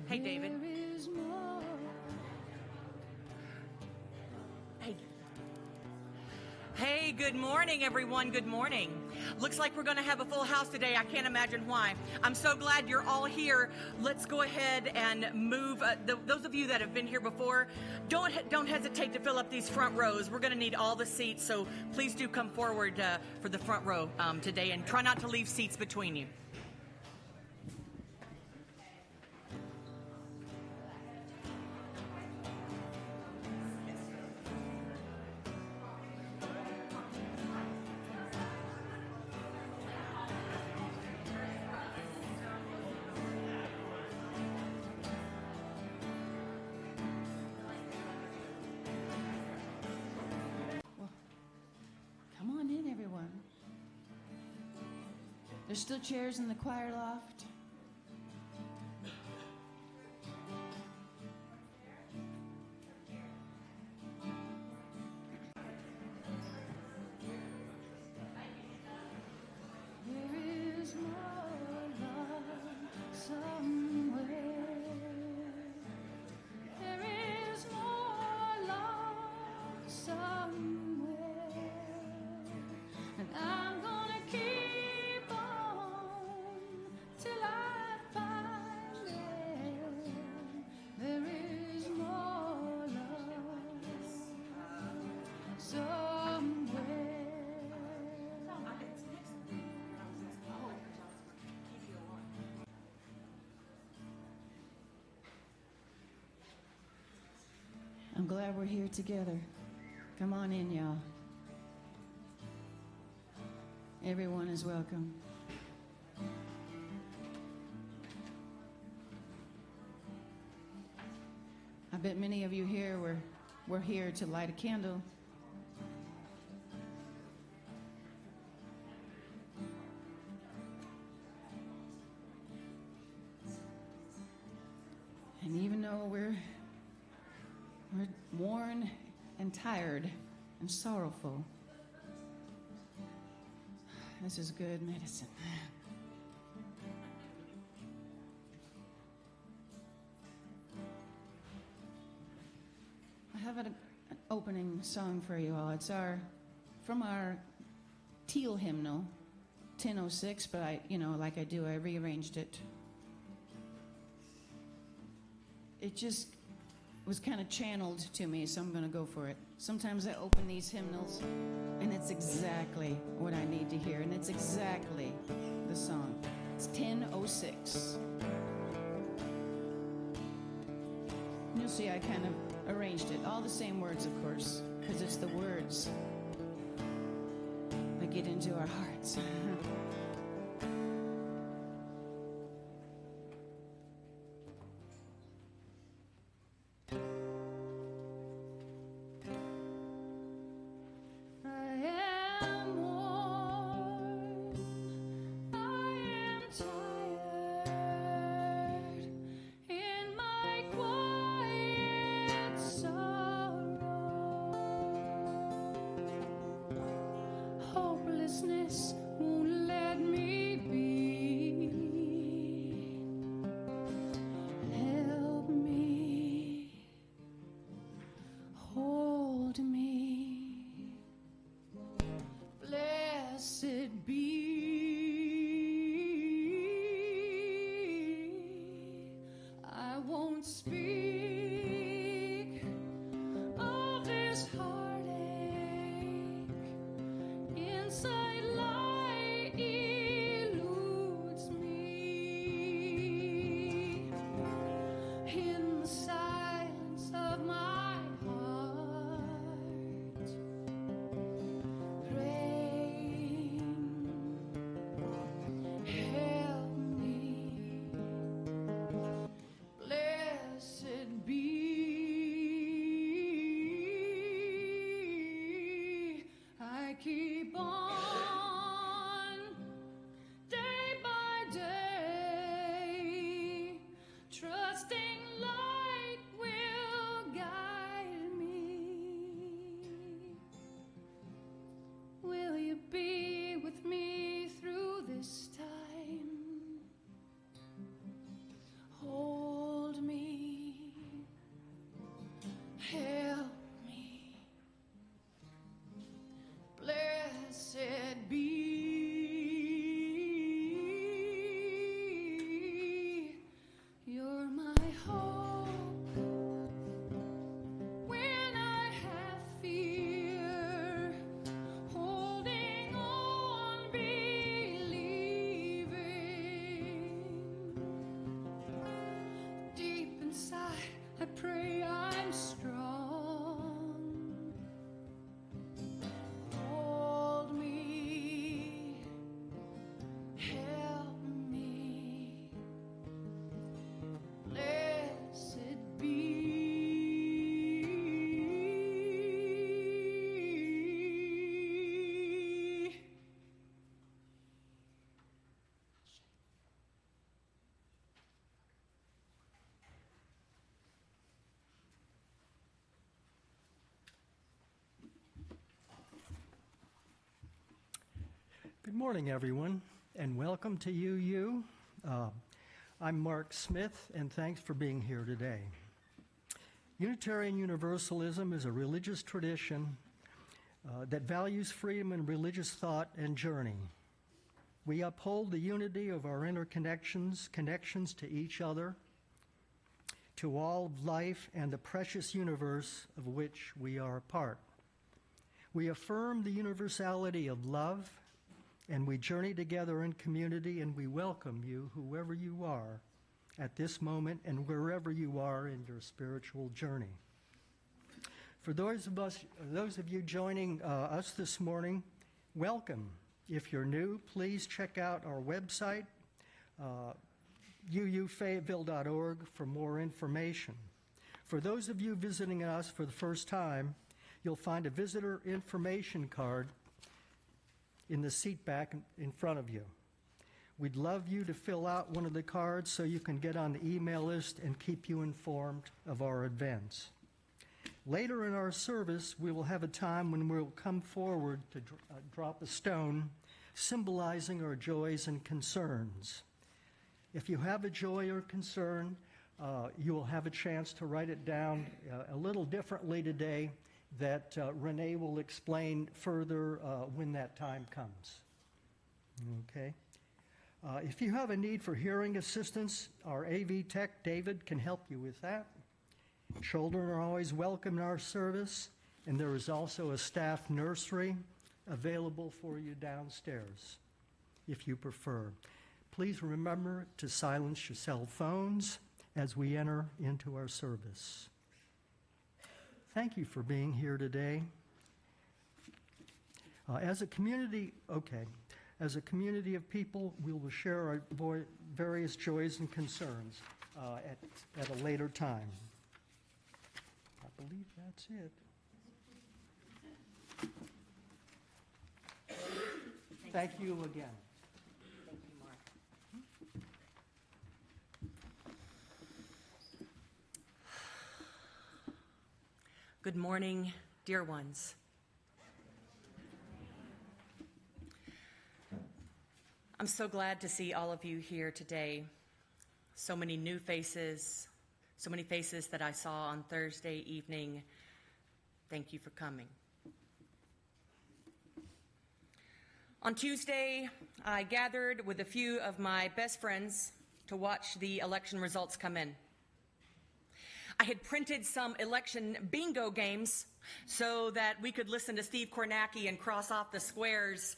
Hey, David. Hey. Hey, good morning, everyone. Good morning. Looks like we're going to have a full house today. I can't imagine why. I'm so glad you're all here. Let's go ahead and move. Those of you that have been here before, don't hesitate to fill up these front rows. We're going to need all the seats, so please do come forward for the front row today, and try not to leave seats between you. There's still chairs in the choir loft. There is more love somewhere. There is more love somewhere. And I'm gonna keep on till I find it. There is more love somewhere. I'm glad we're here together. Come on in, y'all. Everyone is welcome. I bet many of you here were here to light a candle. And even though we're worn and tired and sorrowful, this is good medicine. I have an opening song for you all. It's from our teal hymnal, 1006, but I rearranged it. It just was kind of channeled to me, so I'm going to go for it. Sometimes I open these hymnals, and it's exactly what I need to hear, and it's exactly the song. It's 1006. And you'll see I kind of arranged it. All the same words, of course, because it's the words that get into our hearts. Won't let me be. Help me, hold me, blessed be. I won't speak of this heartache inside. Good morning, everyone, and welcome to UU. I'm Mark Smith, and thanks for being here today. Unitarian Universalism is a religious tradition that values freedom in religious thought and journey. We uphold the unity of our interconnections, connections to each other, to all of life and the precious universe of which we are a part. We affirm the universality of love, and we journey together in community, and we welcome you, whoever you are, at this moment and wherever you are in your spiritual journey. For those of you joining us this morning, welcome. If you're new, please check out our website, UUFayetteville.org, for more information. For those of you visiting us for the first time, you'll find a visitor information card in the seat back in front of you. We'd love you to fill out one of the cards so you can get on the email list and keep you informed of our events. Later in our service, we will have a time when we'll come forward to drop a stone symbolizing our joys and concerns. If you have a joy or concern, you will have a chance to write it down a little differently today that Renee will explain further when that time comes. Okay? If you have a need for hearing assistance, our AV tech, David, can help you with that. Children are always welcome in our service, and there is also a staff nursery available for you downstairs, if you prefer. Please remember to silence your cell phones as we enter into our service. Thank you for being here today. As a community of people, we will share our various joys and concerns at a later time. I believe that's it. Thank you again. Thank you, Mark. Good morning, dear ones. I'm so glad to see all of you here today. So many new faces, so many faces that I saw on Thursday evening. Thank you for coming. On Tuesday, I gathered with a few of my best friends to watch the election results come in. I had printed some election bingo games so that we could listen to Steve Kornacki and cross off the squares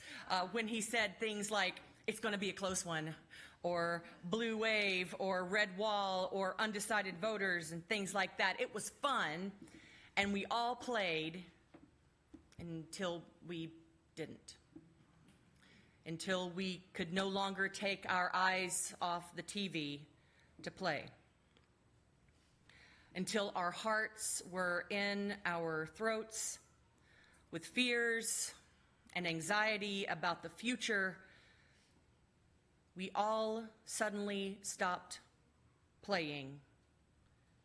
when he said things like, "It's going to be a close one," or "blue wave," or "red wall," or "undecided voters," and things like that. It was fun, and we all played until we didn't. Until we could no longer take our eyes off the TV to play. Until our hearts were in our throats with fears and anxiety about the future, we all suddenly stopped playing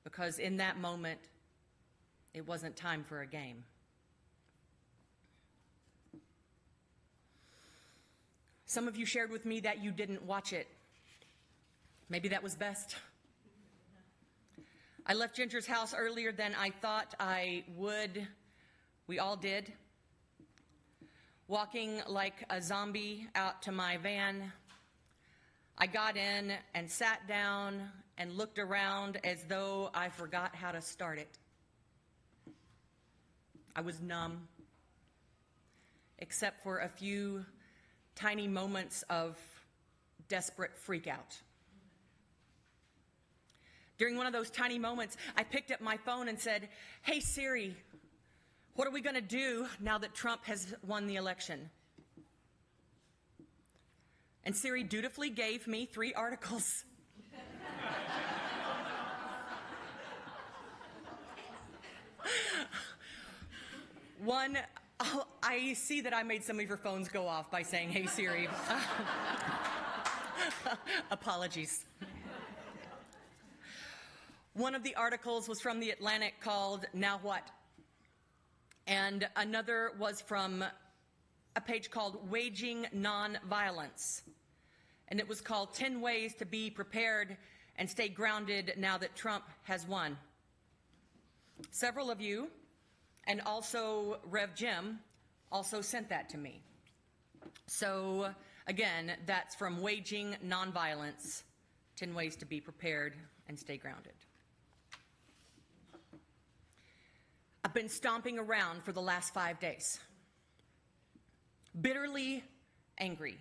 because in that moment, it wasn't time for a game. Some of you shared with me that you didn't watch it. Maybe that was best. I left Ginger's house earlier than I thought I would. We all did. Walking like a zombie out to my van, I got in and sat down and looked around as though I forgot how to start it. I was numb, except for a few tiny moments of desperate freakout. During one of those tiny moments, I picked up my phone and said, "Hey Siri, what are we going to do now that Trump has won the election?" And Siri dutifully gave me 3 articles. One, I see that I made some of your phones go off by saying, "Hey Siri." Apologies. One of the articles was from The Atlantic called "Now What?" And another was from a page called Waging Nonviolence. And it was called 10 Ways to Be Prepared and Stay Grounded Now That Trump Has Won. Several of you, and also Rev Jim, also sent that to me. So again, that's from Waging Nonviolence, 10 Ways to Be Prepared and Stay Grounded. I've been stomping around for the last 5 days, bitterly angry,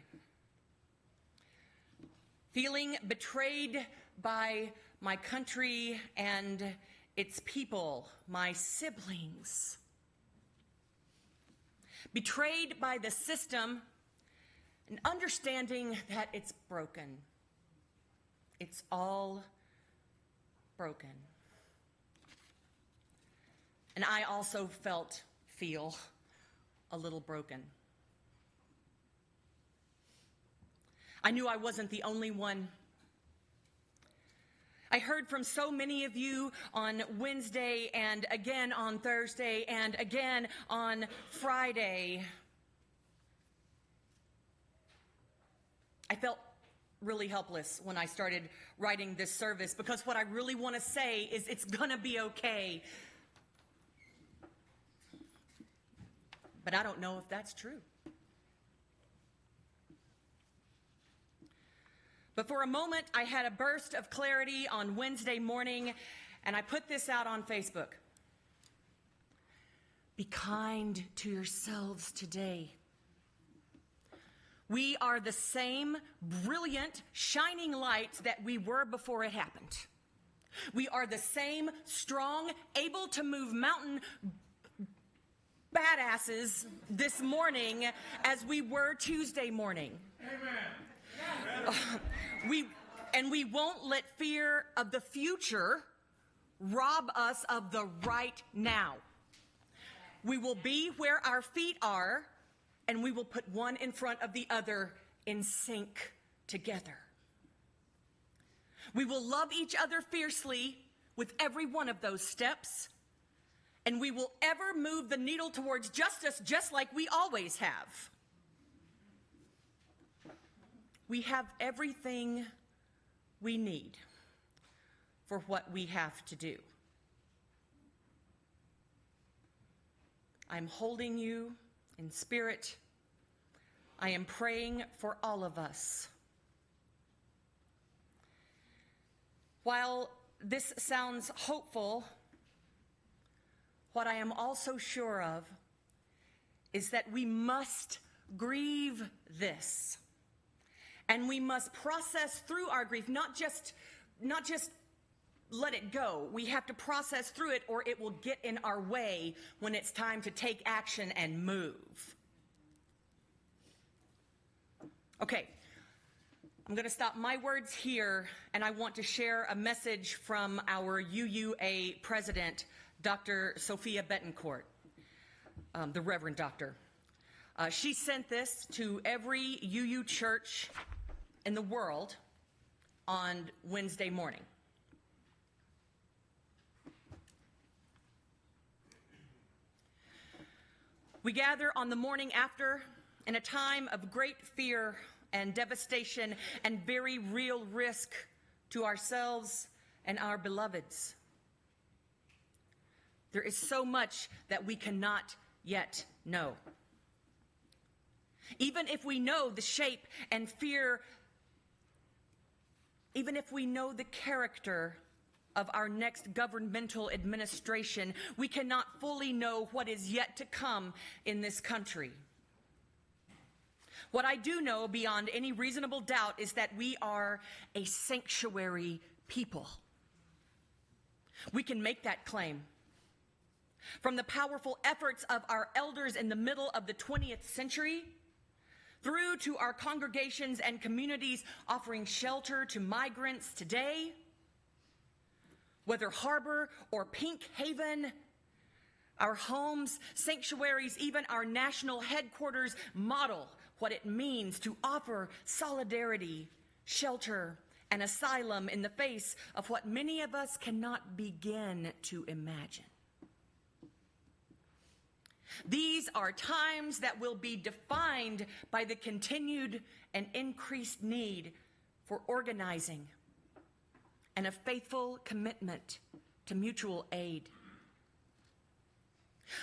feeling betrayed by my country and its people, my siblings, betrayed by the system, and understanding that it's broken. It's all broken. And I also feel a little broken. I knew I wasn't the only one. I heard from so many of you on Wednesday and again on Thursday and again on Friday. I felt really helpless when I started writing this service, because what I really want to say is it's gonna be okay. But I don't know if that's true. But for a moment, I had a burst of clarity on Wednesday morning, and I put this out on Facebook. Be kind to yourselves today. We are the same brilliant, shining lights that we were before it happened. We are the same strong, able to move mountain badasses this morning as we were Tuesday morning. Amen. We won't let fear of the future rob us of the right now. We will be where our feet are, and we will put one in front of the other in sync together. We will love each other fiercely with every one of those steps, and we will ever move the needle towards justice just like we always have. We have everything we need for what we have to do. I'm holding you in spirit. I am praying for all of us. While this sounds hopeful, what I am also sure of is that we must grieve this. And we must process through our grief, not just let it go. We have to process through it, or it will get in our way when it's time to take action and move. Okay, I'm going to stop my words here, and I want to share a message from our UUA president, Dr. Sophia Betancourt, the Reverend Doctor. She sent this to every UU church in the world on Wednesday morning. We gather on the morning after in a time of great fear and devastation and very real risk to ourselves and our beloveds. There is so much that we cannot yet know. Even if we know the shape and fear, even if we know the character of our next governmental administration, we cannot fully know what is yet to come in this country. What I do know beyond any reasonable doubt is that we are a sanctuary people. We can make that claim. From the powerful efforts of our elders in the middle of the 20th century, through to our congregations and communities offering shelter to migrants today, whether harbor or Pink Haven, our homes, sanctuaries, even our national headquarters model what it means to offer solidarity, shelter, and asylum in the face of what many of us cannot begin to imagine. These are times that will be defined by the continued and increased need for organizing and a faithful commitment to mutual aid.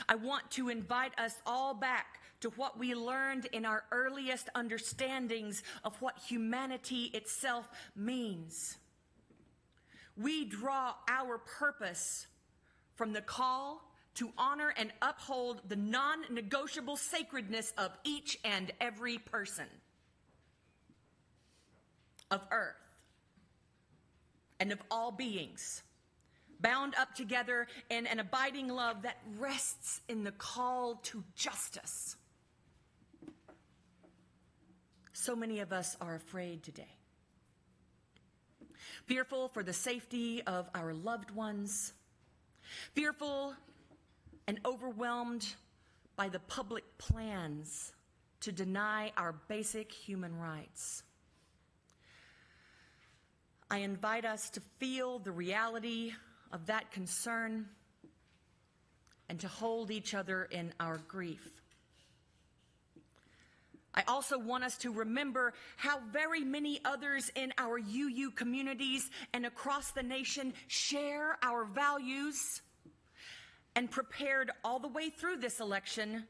I want to invite us all back to what we learned in our earliest understandings of what humanity itself means. We draw our purpose from the call to honor and uphold the non-negotiable sacredness of each and every person of earth and of all beings, bound up together in an abiding love that rests in the call to justice. So many of us are afraid today, fearful for the safety of our loved ones, fearful and overwhelmed by the public plans to deny our basic human rights. I invite us to feel the reality of that concern and to hold each other in our grief. I also want us to remember how very many others in our UU communities and across the nation share our values and prepared all the way through this election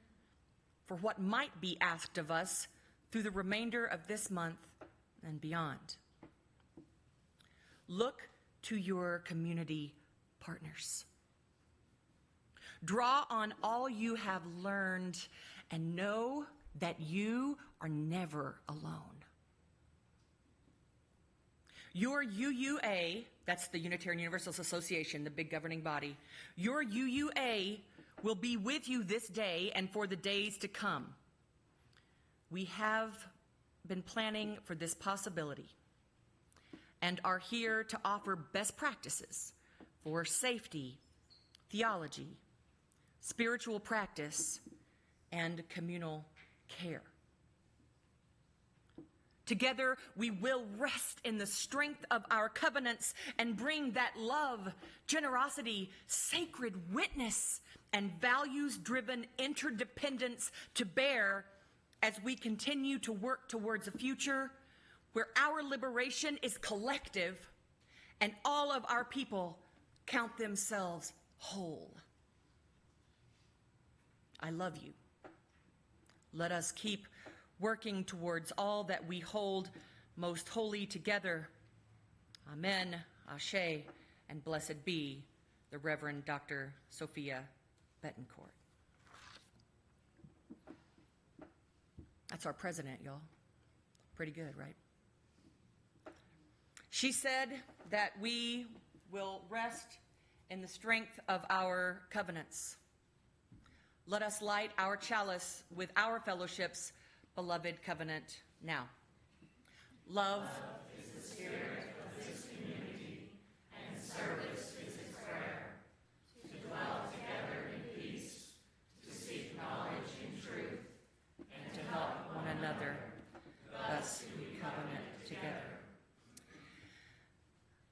for what might be asked of us through the remainder of this month and beyond. Look to your community partners. Draw on all you have learned and know that you are never alone. Your UUA, that's the Unitarian Universalist Association, the big governing body, your UUA will be with you this day and for the days to come. We have been planning for this possibility and are here to offer best practices for safety, theology, spiritual practice, and communal care. Together, we will rest in the strength of our covenants and bring that love, generosity, sacred witness, and values-driven interdependence to bear as we continue to work towards a future where our liberation is collective and all of our people count themselves whole. I love you. Let us keep working towards all that we hold most holy together. Amen, Ashe, and blessed be the Reverend Dr. Sophia Betancourt. That's our president, y'all. Pretty good, right? She said that we will rest in the strength of our covenants. Let us light our chalice with our fellowship's beloved covenant now. Love is the spirit of this community, and service is its prayer. To dwell together in peace, to seek knowledge in truth, and to help one another. Thus we covenant together.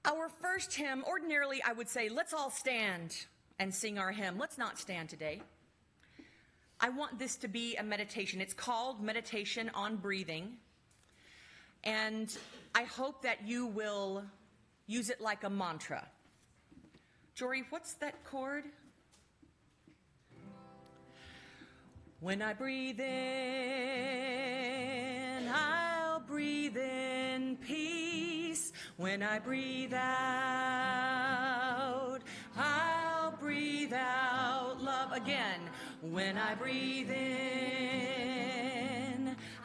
Our first hymn, ordinarily I would say, let's all stand and sing our hymn. Let's not stand today. I want this to be a meditation. It's called Meditation on Breathing. And I hope that you will use it like a mantra. Jory, what's that chord? When I breathe in, I'll breathe in peace. When I breathe out, I'll breathe out love. Again, when I breathe in,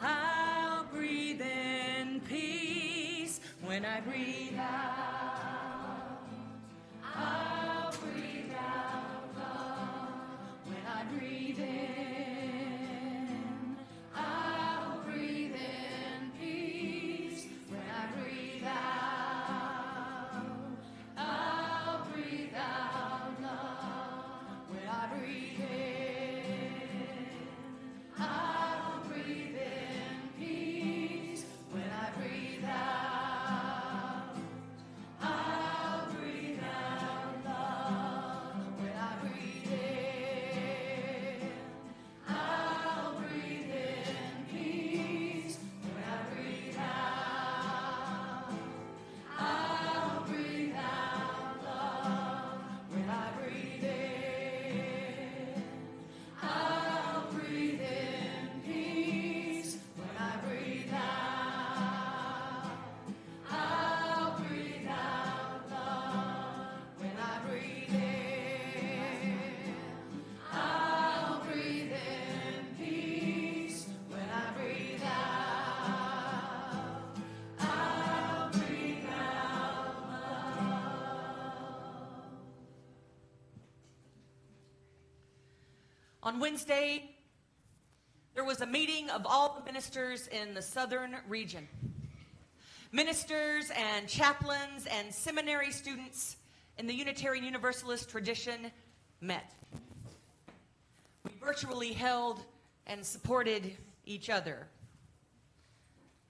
I'll breathe in peace. When I breathe out, I'll breathe out love. When I breathe in, I'll breathe in peace. When I breathe out, I'll breathe out love. When I breathe in, I'll breathe in peace. When I breathe out, I'll breathe out love. When I breathe in, On Wednesday, there was a meeting of all the ministers in the southern region. Ministers and chaplains and seminary students in the Unitarian Universalist tradition met. We virtually held and supported each other.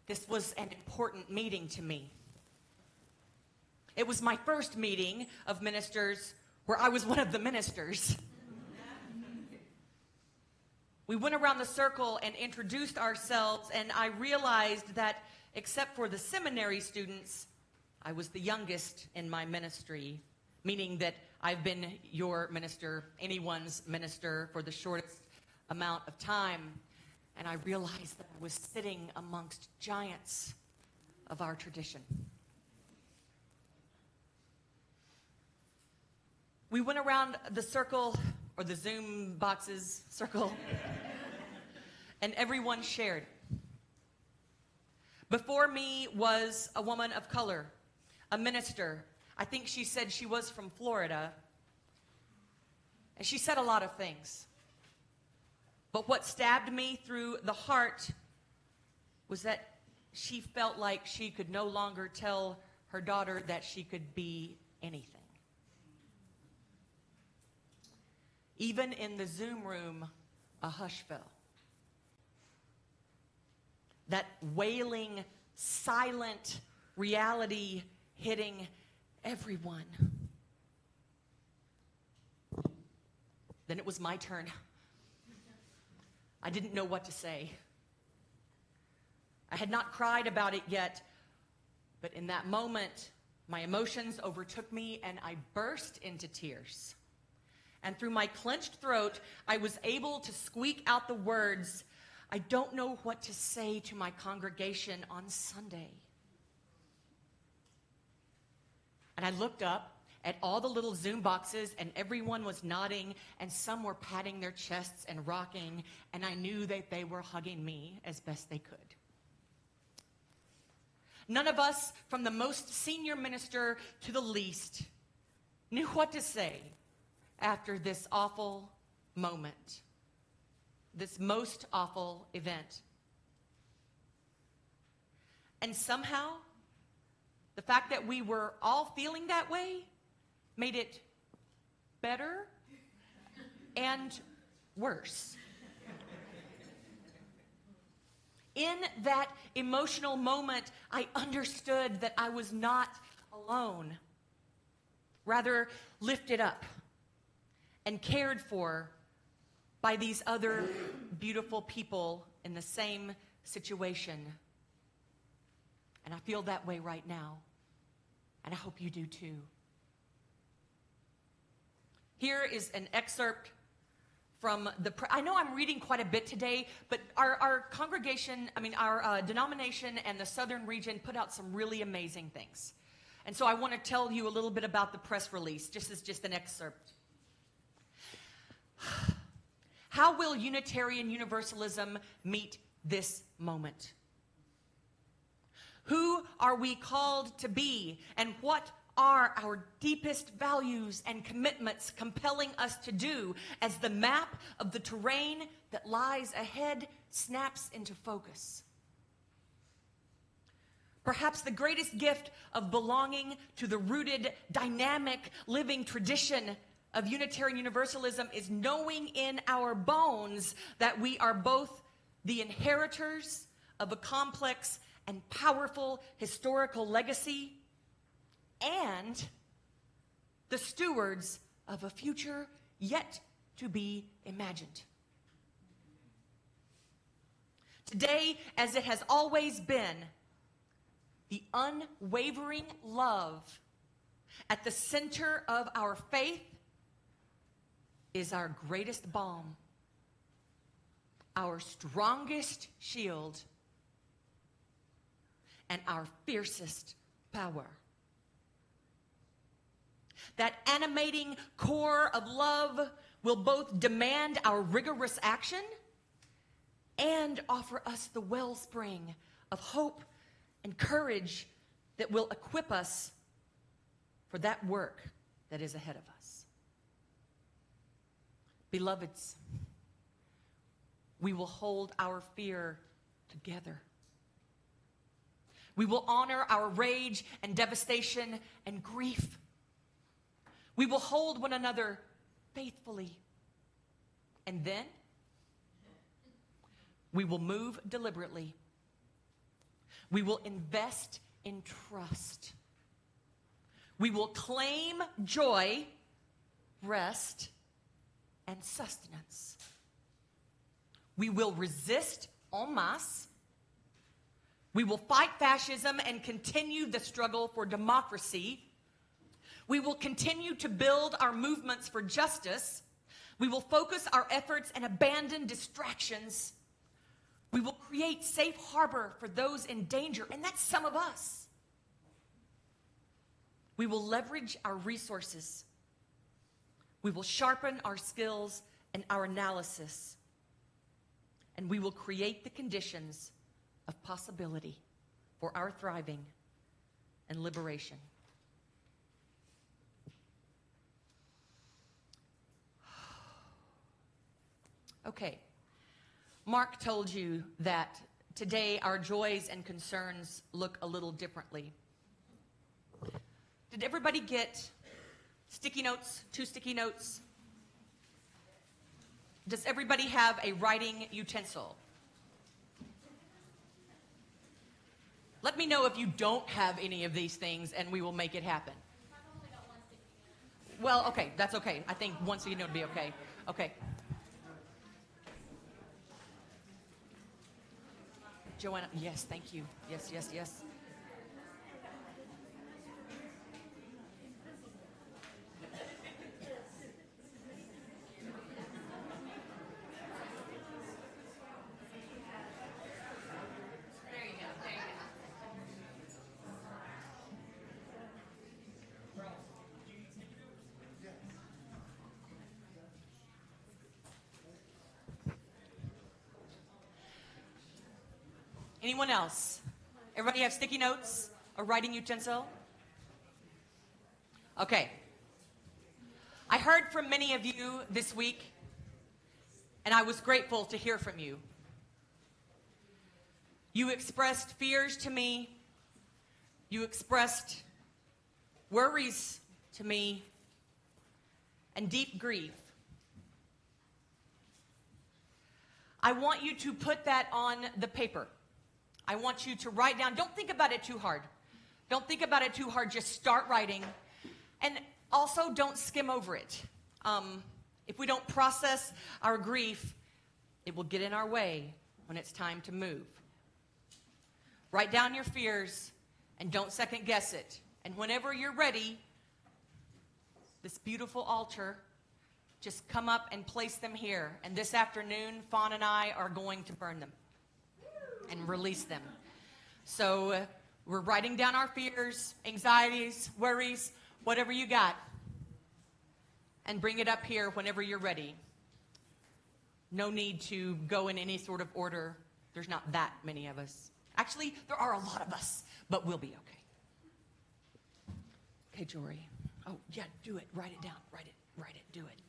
This was an important meeting to me. It was my first meeting of ministers where I was one of the ministers. We went around the circle and introduced ourselves, and I realized that except for the seminary students, I was the youngest in my ministry, meaning that I've been your minister, anyone's minister, for the shortest amount of time. And I realized that I was sitting amongst giants of our tradition. We went around the circle, or the Zoom boxes circle, and everyone shared. Before me was a woman of color, a minister. I think she said she was from Florida. And she said a lot of things. But what stabbed me through the heart was that she felt like she could no longer tell her daughter that she could be anything. Even in the Zoom room, a hush fell. That wailing, silent reality hitting everyone. Then it was my turn. I didn't know what to say. I had not cried about it yet, but in that moment, my emotions overtook me and I burst into tears. And through my clenched throat, I was able to squeak out the words, "I don't know what to say to my congregation on Sunday." And I looked up at all the little Zoom boxes, and everyone was nodding, and some were patting their chests and rocking, and I knew that they were hugging me as best they could. None of us, from the most senior minister to the least, knew what to say after this awful moment, this most awful event. And somehow, the fact that we were all feeling that way made it better and worse. In that emotional moment, I understood that I was not alone, rather lifted up and cared for by these other beautiful people in the same situation. And I feel that way right now, and I hope you do too. Here is an excerpt from I know I'm reading quite a bit today, but our congregation, our denomination and the southern region put out some really amazing things. And so I want to tell you a little bit about the press release, just an excerpt. How will Unitarian Universalism meet this moment? Who are we called to be, and what are our deepest values and commitments compelling us to do as the map of the terrain that lies ahead snaps into focus? Perhaps the greatest gift of belonging to the rooted, dynamic, living tradition of Unitarian Universalism is knowing in our bones that we are both the inheritors of a complex and powerful historical legacy and the stewards of a future yet to be imagined. Today, as it has always been, the unwavering love at the center of our faith is our greatest balm, our strongest shield, and our fiercest power. That animating core of love will both demand our rigorous action and offer us the wellspring of hope and courage that will equip us for that work that is ahead of us. Beloveds, We will hold our fear together. We will honor our rage and devastation and grief. We will hold one another faithfully. And then we will move deliberately. We will invest in trust. We will claim joy, rest, and sustenance. We will resist en masse. We will fight fascism and continue the struggle for democracy. We will continue to build our movements for justice. We will focus our efforts and abandon distractions. We will create safe harbor for those in danger, and that's some of us. We will leverage our resources. We will sharpen our skills and our analysis. And we will create the conditions of possibility for our thriving and liberation. Okay. Mark told you that today our joys and concerns look a little differently. Did everybody get sticky notes, 2 sticky notes? Does everybody have a writing utensil? Let me know if you don't have any of these things and we will make it happen. I've only got 1 sticky note. Well, okay, that's okay. I think 1 sticky note would be okay. Okay. Joanna, yes, thank you. Yes, yes, yes. Anyone else? Everybody have sticky notes? A writing utensil? Okay. I heard from many of you this week, and I was grateful to hear from you. You expressed fears to me. You expressed worries to me, and deep grief. I want you to put that on the paper. I want you to write down. Don't think about it too hard. Don't think about it too hard. Just start writing. And also, don't skim over it. If we don't process our grief, it will get in our way when it's time to move. Write down your fears and don't second guess it. And whenever you're ready, this beautiful altar, just come up and place them here. And this afternoon, Fawn and I are going to burn them and release them. So we're writing down our fears, anxieties, worries, whatever you got, and bring it up here whenever you're ready. No need to go in any sort of order. There's not that many of us. Actually, there are a lot of us, but we'll be okay. Okay, Jory. Oh, yeah, do it. Write it down. Write it, do it.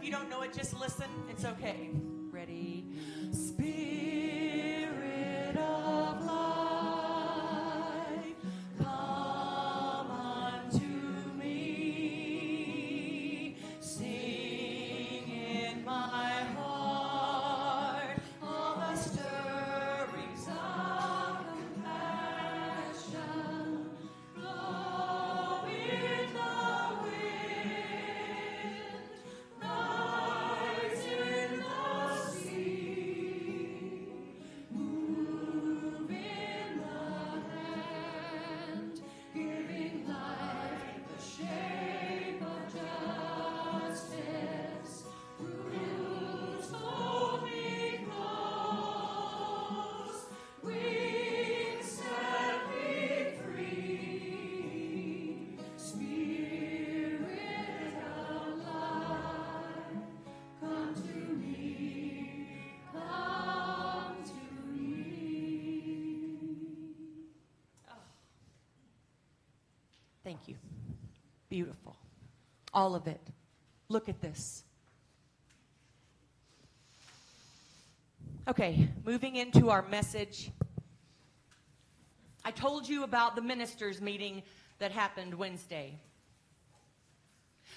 you don't know it, just listen. It's okay. Ready? Spirit of life, come unto me. Sing in my heart all the stirrings of compassion. Blow in the wind, rise in the sea, move in the hand, giving life the shape of justice. Rules hold me close, wings set me free. Spirit of life, come to me, come to me. Thank you. Beautiful. All of it. Look at this. Okay, moving into our message. I told you about the ministers' meeting that happened Wednesday.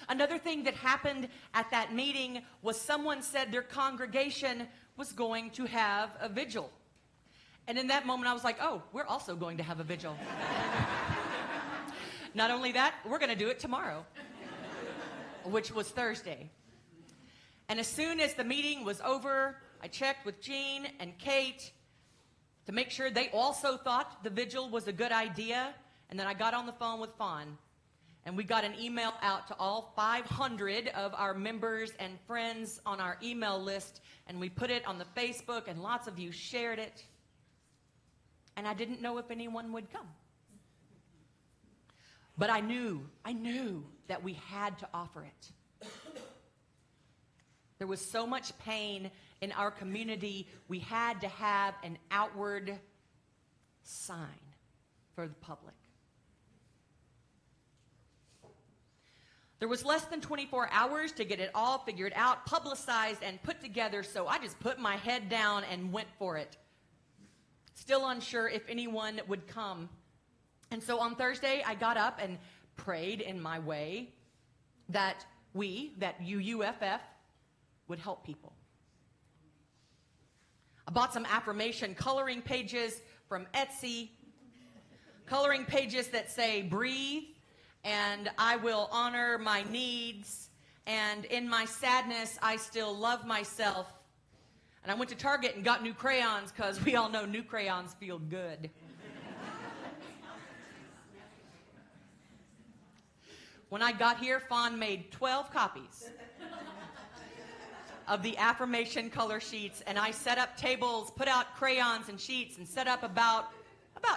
Another thing that happened at that meeting was someone said their congregation was going to have a vigil. And in that moment, I was like, oh, we're also going to have a vigil. Not only that, we're going to do it tomorrow, which was Thursday. And as soon as the meeting was over, I checked with Jean and Kate to make sure they also thought the vigil was a good idea. And then I got on the phone with Fawn, and we got an email out to all 500 of our members and friends on our email list, and we put it on the Facebook, and lots of you shared it. And I didn't know if anyone would come. But I knew that we had to offer it. There was so much pain in our community, we had to have an outward sign for the public. There was less than 24 hours to get it all figured out, publicized, and put together, so I just put my head down and went for it. Still unsure if anyone would come. And so on Thursday, I got up and prayed in my way that UUFF, would help people. I bought some affirmation coloring pages from Etsy, coloring pages that say breathe, and I will honor my needs, and in my sadness, I still love myself. And I went to Target and got new crayons because we all know new crayons feel good. When I got here, Fawn made 12 copies of the affirmation color sheets, and I set up tables, put out crayons and sheets, and set up about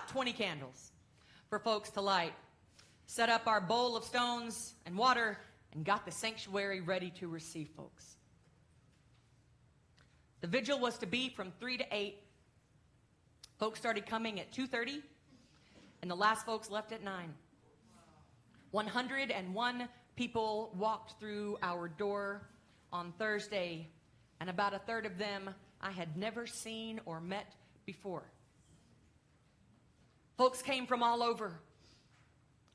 20 candles for folks to light. Set up our bowl of stones and water, and got the sanctuary ready to receive folks. The vigil was to be from 3 to 8. Folks started coming at 2:30, and the last folks left at 9. 101 people walked through our door on Thursday, and about a third of them I had never seen or met before. Folks came from all over.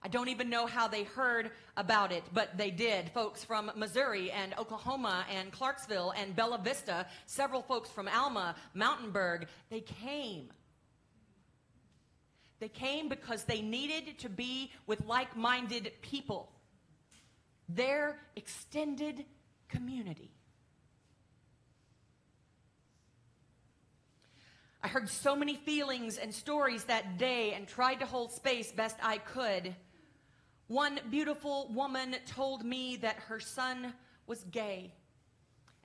I don't even know how they heard about it, but they did. Folks from Missouri and Oklahoma and Clarksville and Bella Vista, several folks from Alma, Mountainburg, they came. They came because they needed to be with like-minded people, their extended community. I heard so many feelings and stories that day and tried to hold space best I could. One beautiful woman told me that her son was gay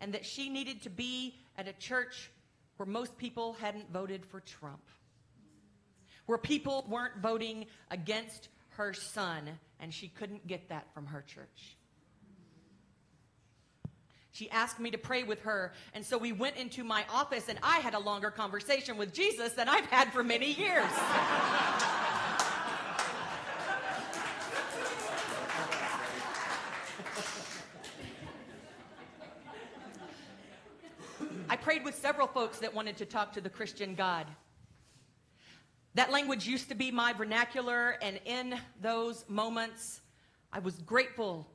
and that she needed to be at a church where most people hadn't voted for Trump, where people weren't voting against her son, and she couldn't get that from her church. She asked me to pray with her, and so we went into my office, and I had a longer conversation with Jesus than I've had for many years. I prayed with several folks that wanted to talk to the Christian God. That language used to be my vernacular, and in those moments, I was grateful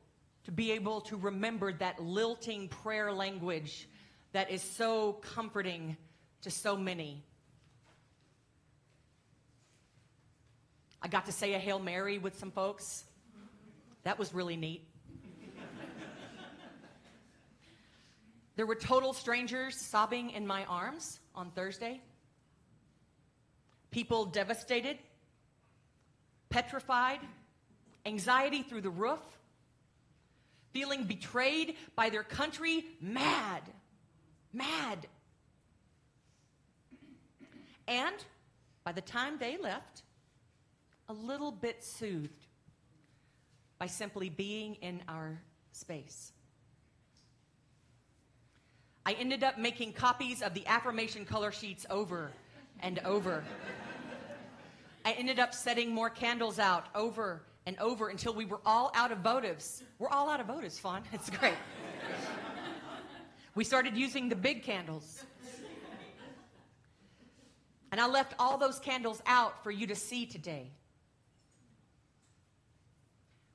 to be able to remember that lilting prayer language that is so comforting to so many. I got to say a Hail Mary with some folks. That was really neat. There were total strangers sobbing in my arms on Thursday. People devastated, petrified, anxiety through the roof, feeling betrayed by their country, mad. And by the time they left, a little bit soothed by simply being in our space. I ended up making copies of the affirmation color sheets over and over. I ended up setting more candles out over and over until we were all out of votives. We're all out of votives, Fawn. It's great. We started using the big candles. And I left all those candles out for you to see today.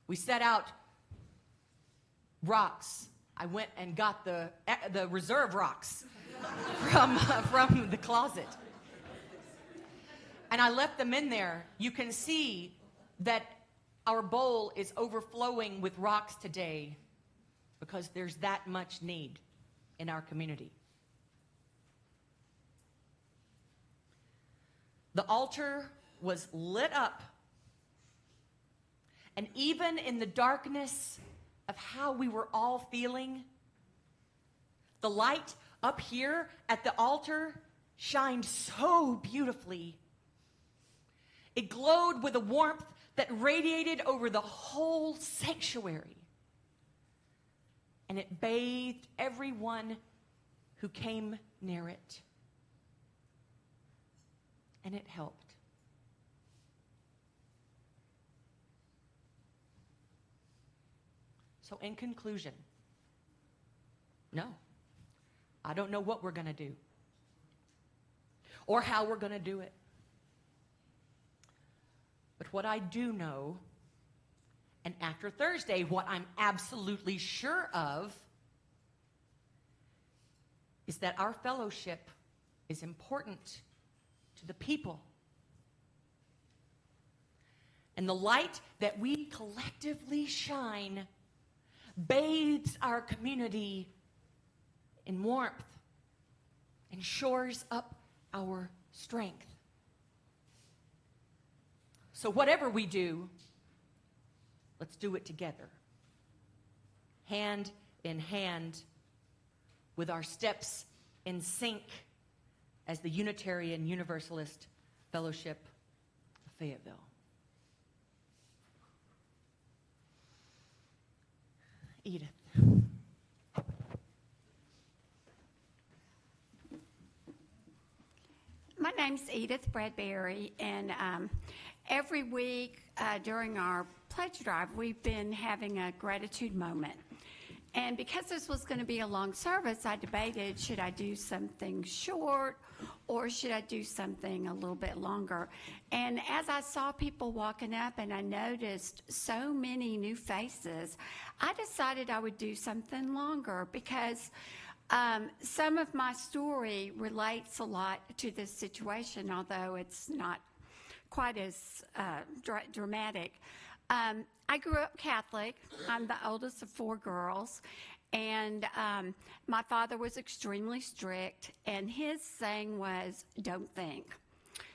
We set out rocks. I went and got the reserve rocks from the closet. And I left them in there. You can see that our bowl is overflowing with rocks today because there's that much need in our community. The altar was lit up. And even in the darkness of how we were all feeling, the light up here at the altar shined so beautifully. It glowed with a warmth that radiated over the whole sanctuary. And it bathed everyone who came near it. And it helped. So in conclusion, no, I don't know what we're going to do or how we're going to do it. But what I do know, and after Thursday, what I'm absolutely sure of, is that our fellowship is important to the people. And the light that we collectively shine bathes our community in warmth and shores up our strength. So whatever we do, let's do it together, hand in hand, with our steps in sync as the Unitarian Universalist Fellowship of Fayetteville. Edith. My name's Edith Bradbury, and every week during our pledge drive, we've been having a gratitude moment. And because this was going to be a long service, I debated, should I do something short or should I do something a little bit longer? And as I saw people walking up and I noticed so many new faces, I decided I would do something longer because some of my story relates a lot to this situation, although it's not quite as dramatic. I grew up Catholic. I'm the oldest of 4 girls, and my father was extremely strict, and his saying was, "Don't think."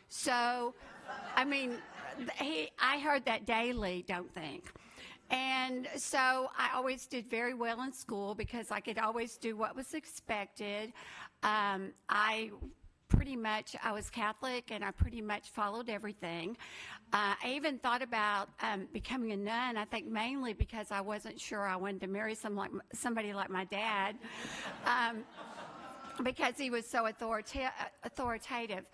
So, I mean, I heard that daily, "Don't think." And so I always did very well in school because I could always do what was expected. I was Catholic, and I pretty much followed everything. I even thought about becoming a nun, I think mainly because I wasn't sure I wanted to marry somebody like my dad, because he was so authoritative.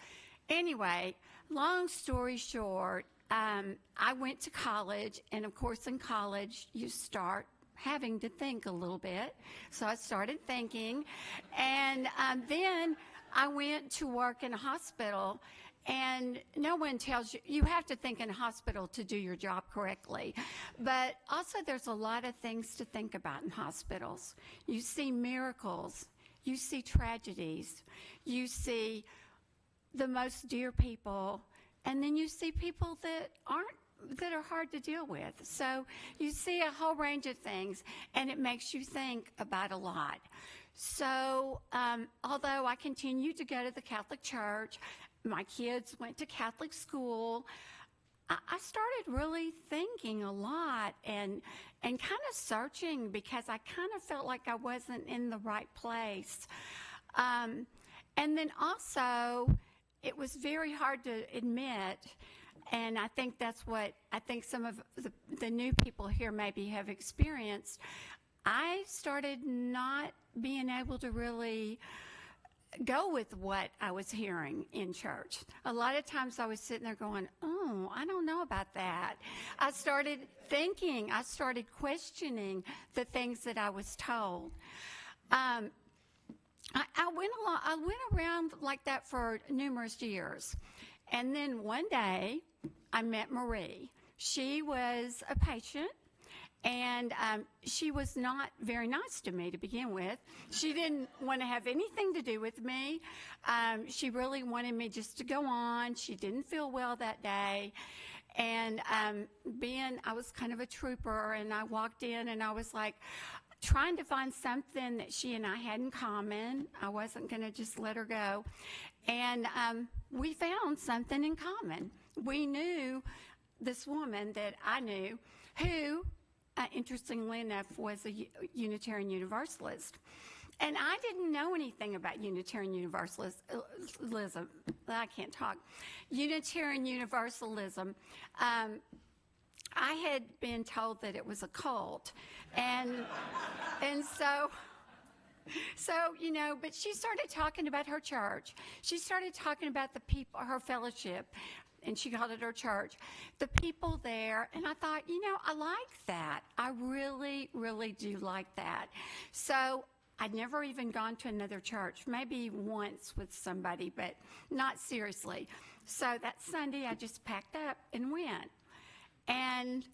Anyway, long story short, I went to college, and of course in college you start having to think a little bit. So I started thinking, and then I went to work in a hospital. And no one tells you, you have to think in a hospital to do your job correctly. But also there's a lot of things to think about in hospitals. You see miracles, you see tragedies, you see the most dear people, and then you see people that are hard to deal with. So you see a whole range of things, and it makes you think about a lot. So although I continued to go to the Catholic Church, my kids went to Catholic school, I started really thinking a lot and kind of searching, because I kind of felt like I wasn't in the right place. And then also, it was very hard to admit, and I think that's what I think some of the new people here maybe have experienced. I started not being able to really go with what I was hearing in church. A lot of times I was sitting there going, oh, I don't know about that. I started thinking, I started questioning the things that I was told. I went around like that for numerous years. And then one day I met Marie. She was a patient. And she was not very nice to me to begin with. She didn't want to have anything to do with me. She really wanted me just to go on. She didn't feel well that day. And I was kind of a trooper, and I walked in and I was like trying to find something that she and I had in common. I wasn't going to just let her go. And we found something in common. We knew this woman that I knew who, interestingly enough, was a Unitarian Universalist. And I didn't know anything about Unitarian Universalism. I can't talk. Unitarian Universalism. I had been told that it was a cult. And so, but she started talking about her church. She started talking about the people, her fellowship, and she called it her church, the people there. And I thought, I like that. I really, really do like that. So I'd never even gone to another church, maybe once with somebody, but not seriously. So that Sunday, I just packed up and went. And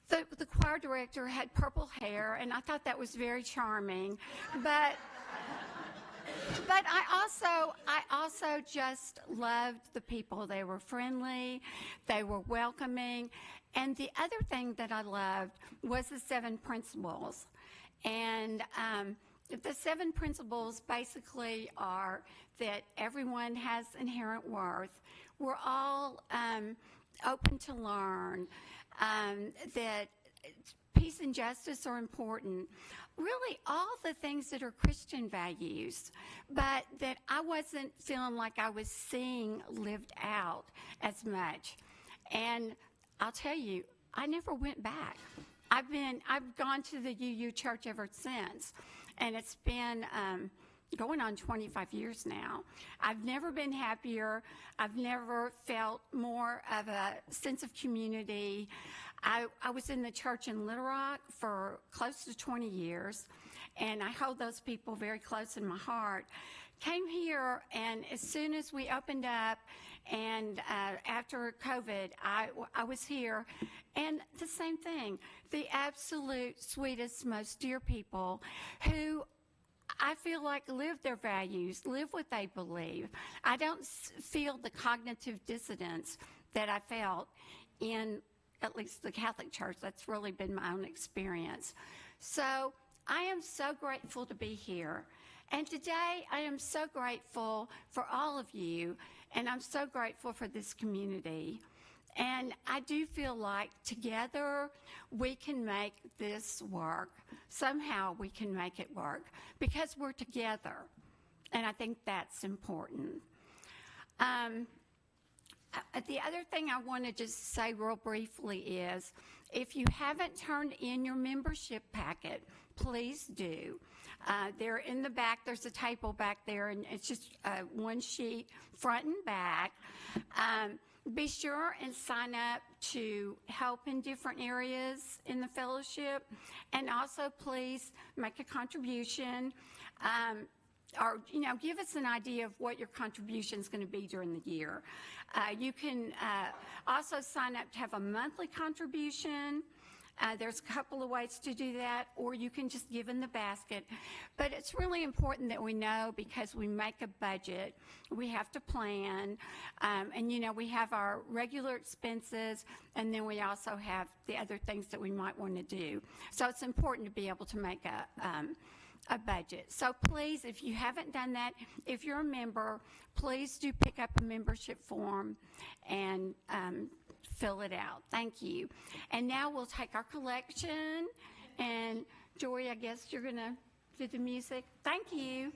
the choir director had purple hair, and I thought that was very charming. But I also just loved the people. They were friendly, they were welcoming, and the other thing that I loved was the 7 principles. And the 7 principles basically are that everyone has inherent worth. We're all open to learn, that peace and justice are important. Really all the things that are Christian values, but that I wasn't feeling like I was seeing lived out as much. And I'll tell you, I never went back. I've gone to the UU church ever since, and it's been going on 25 years now. I've never been happier. I've never felt more of a sense of community. I was in the church in Little Rock for close to 20 years, and I hold those people very close in my heart. Came here, and as soon as we opened up, and after COVID, I was here, and the same thing. The absolute sweetest, most dear people who I feel like live their values, live what they believe. I don't feel the cognitive dissonance that I felt in at least the Catholic Church. That's really been my own experience. So I am so grateful to be here. And today I am so grateful for all of you, and I'm so grateful for this community. And I do feel like together we can make this work. Somehow we can make it work because we're together. And I think that's important. The other thing I want to just say real briefly is, if you haven't turned in your membership packet, please do. They're in the back. There's a table back there, and it's just one sheet, front and back. Be sure and sign up to help in different areas in the fellowship, and also please make a contribution, or give us an idea of what your contribution is going to be during the year. You can also sign up to have a monthly contribution. There's a couple of ways to do that, or you can just give in the basket. But it's really important that we know, because we make a budget, we have to plan, and we have our regular expenses, and then we also have the other things that we might want to do. So it's important to be able to make a budget. So please, if you haven't done that, if you're a member, please do pick up a membership form and fill it out. Thank you. And now we'll take our collection, and Joy, I guess you're going to do the music. Thank you.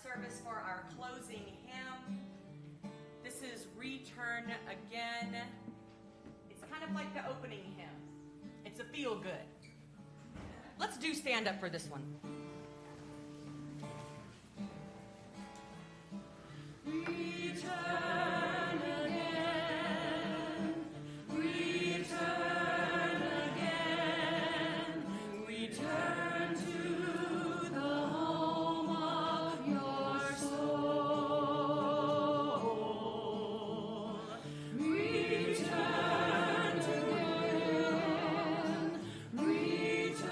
Service for our closing hymn. This is Return Again. It's kind of like the opening hymn. It's a feel good. Let's do stand up for this one. Return again, return again, return to the home of your soul. Return again, return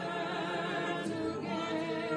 again.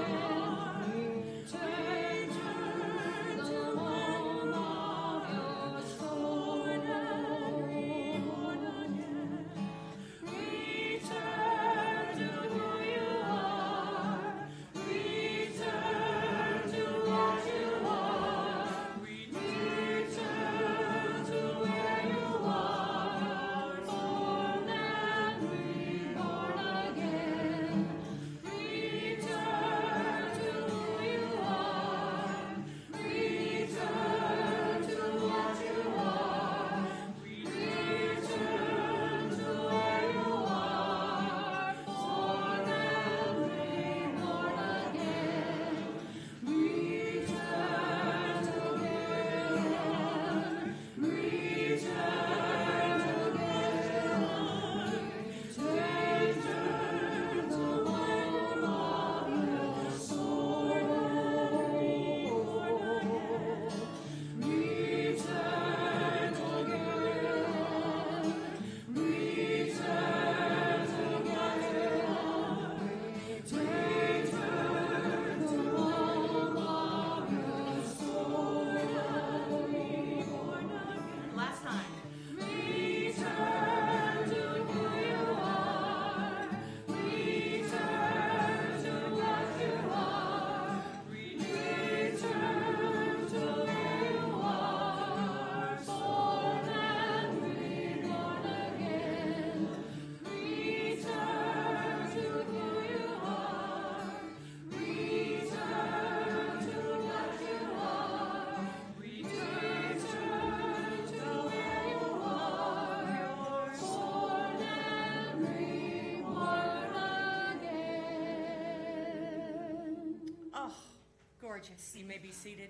gorgeous. You may be seated.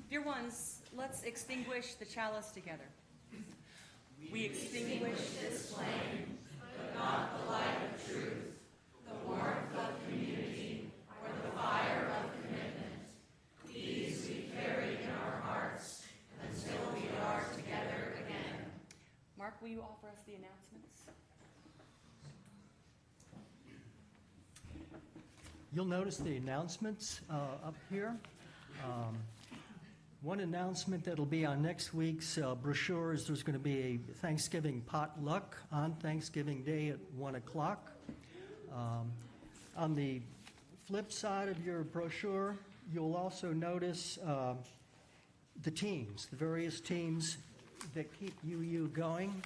Dear ones, let's extinguish the chalice together. We extinguish this flame, but not the light of truth, the warmth of community, or the fire of commitment. These we carry in our hearts until we are together again. Mark, will you offer us the announcements? You'll notice the announcements up here. One announcement that'll be on next week's brochure is there's going to be a Thanksgiving potluck on Thanksgiving Day at 1 o'clock. On the flip side of your brochure, you'll also notice the teams, the various teams that keep UU going.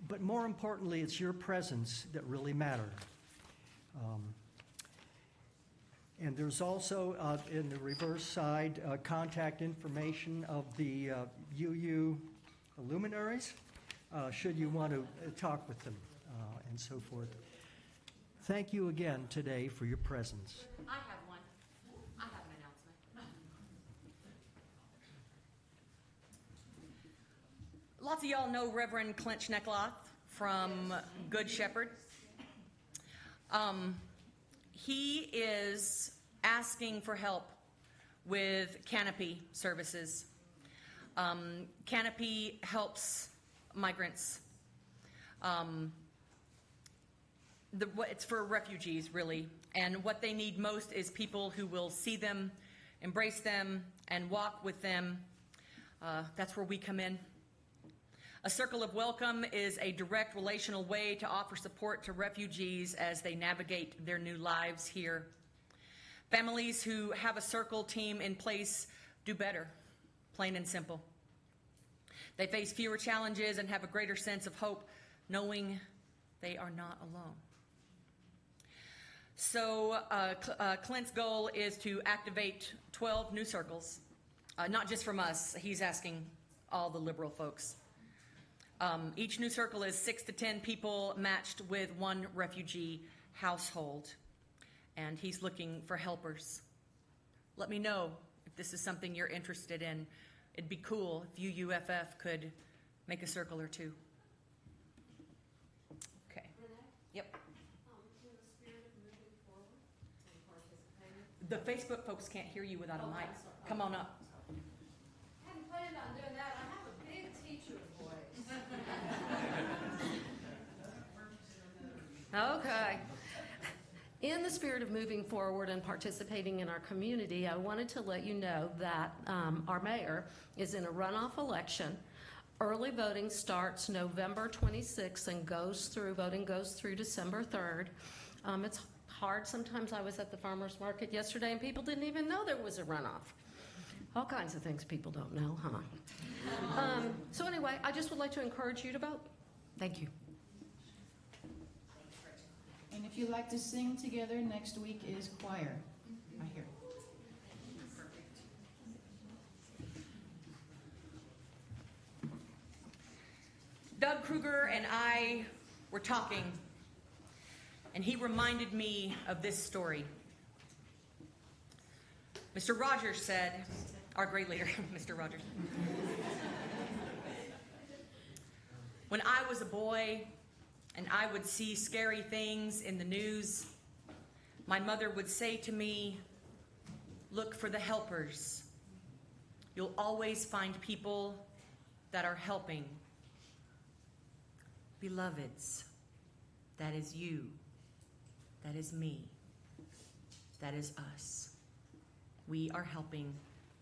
But more importantly, it's your presence that really matters. And there's also, in the reverse side, contact information of the UU luminaries, should you want to talk with them, and so forth. Thank you again today for your presence. I have one. I have an announcement. Lots of y'all know Reverend Clint Schneckloth from Good Shepherd. He is asking for help with Canopy services. Canopy helps migrants. It's for refugees, really. And what they need most is people who will see them, embrace them, and walk with them. That's where we come in. A Circle of Welcome is a direct relational way to offer support to refugees as they navigate their new lives here. Families who have a Circle team in place do better, plain and simple. They face fewer challenges and have a greater sense of hope, knowing they are not alone. So Clint's goal is to activate 12 new circles, not just from us. He's asking all the liberal folks. Each new circle is 6 to 10 people matched with one refugee household, and he's looking for helpers. Let me know if this is something you're interested in. It'd be cool if UUFF could make a circle or two. Okay. Renee? Yep. In the spirit of moving forward and participating. The Facebook folks can't hear you without a mic. Come on up. I hadn't planned on doing that. I have a big teacher voice. Okay. In the spirit of moving forward and participating in our community, I wanted to let you know that our mayor is in a runoff election. Early voting starts November 26th and voting goes through December 3rd. It's hard. Sometimes I was at the farmer's market yesterday and people didn't even know there was a runoff. All kinds of things people don't know, huh? So anyway, I just would like to encourage you to vote. Thank you. And if you'd like to sing together, next week is choir. Right here. Doug Kruger and I were talking, and he reminded me of this story. Mr. Rogers said, our great leader, Mr. Rogers, when I was a boy and I would see scary things in the news, my mother would say to me, look for the helpers. You'll always find people that are helping. Beloveds, that is you, that is me, that is us. We are helping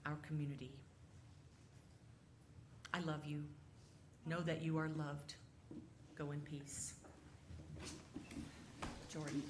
our community. I love you. Know that you are loved. Go in peace. Jordan.